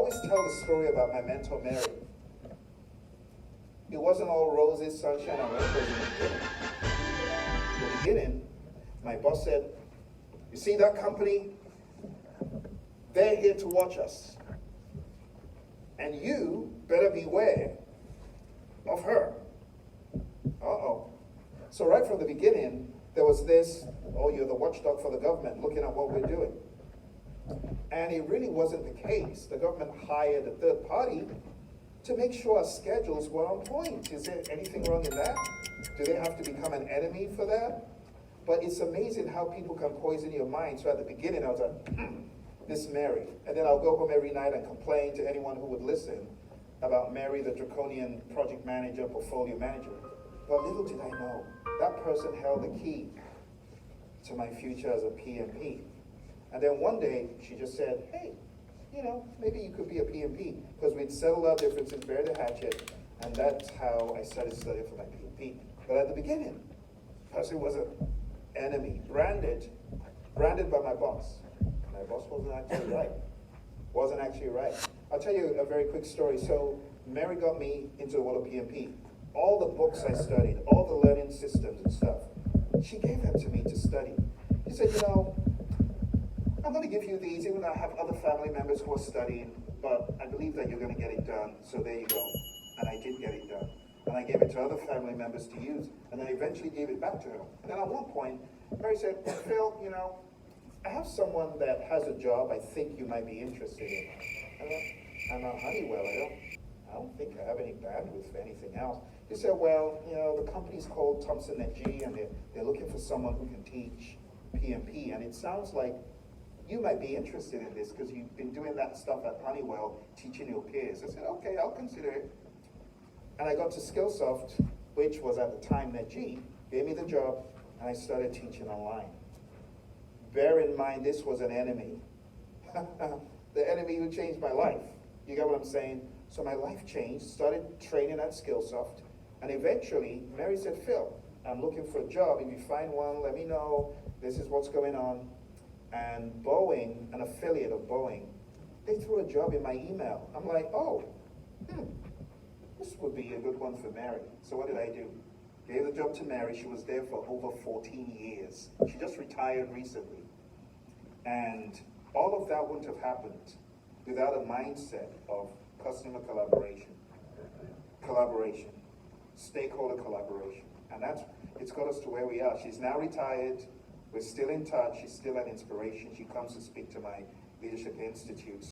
always tell the story about my mentor, Mary. It wasn't all roses, sunshine, and rainbows in the beginning. In the beginning, my boss said, you see that company? They're here to watch us. And you better beware of her. Uh-oh. So right from the beginning, there was this, oh, you're the watchdog for the government, looking at what we're doing. And it really wasn't the case. The government hired a third party to make sure our schedules were on point. Is there anything wrong in that? Do they have to become an enemy for that? But it's amazing how people can poison your mind. So at the beginning, I was like, this Mary. And then I'll go home every night and complain to anyone who would listen about Mary, the draconian project manager, portfolio manager. But little did I know, that person held the key to my future as a PMP. And then one day, she just said, hey, you know, maybe you could be a PMP, because we'd settled our differences, buried the hatchet, and that's how I started studying for my PMP. But at the beginning, the person was an enemy, branded by my boss. My boss wasn't actually right. I'll tell you a very quick story. So Mary got me into the world of PMP. All the books I studied, all the learning systems and stuff, she gave them to me to study. She said, you know, I'm going to give you these, even though I have other family members who are studying, but I believe that you're going to get it done, so there you go. And I did get it done. And I gave it to other family members to use, and I eventually gave it back to her. And then at one point, Mary said, Phil, you know, I have someone that has a job I think you might be interested in. I'm at Honeywell, I don't think I have any bandwidth for anything else. She said, well, you know, the company's called Thompson & G, and they're looking for someone who can teach PMP, and it sounds like you might be interested in this because you've been doing that stuff at Honeywell, teaching your peers. I said, okay, I'll consider it. And I got to Skillsoft, which was at the time NetG, gave me the job, and I started teaching online. Bear in mind, this was an enemy. The enemy who changed my life. You get what I'm saying? So my life changed, started training at Skillsoft, and eventually, Mary said, Phil, I'm looking for a job. If you find one, let me know. This is what's going on. And Boeing, an affiliate of Boeing, they threw a job in my email. I'm like, oh, this would be a good one for Mary. So what did I do? Gave the job to Mary. She was there for over 14 years. She just retired recently. And all of that wouldn't have happened without a mindset of customer collaboration, stakeholder collaboration. And it's got us to where we are. She's now retired. We're still in touch. She's still an inspiration. She comes to speak to my Leadership Institute.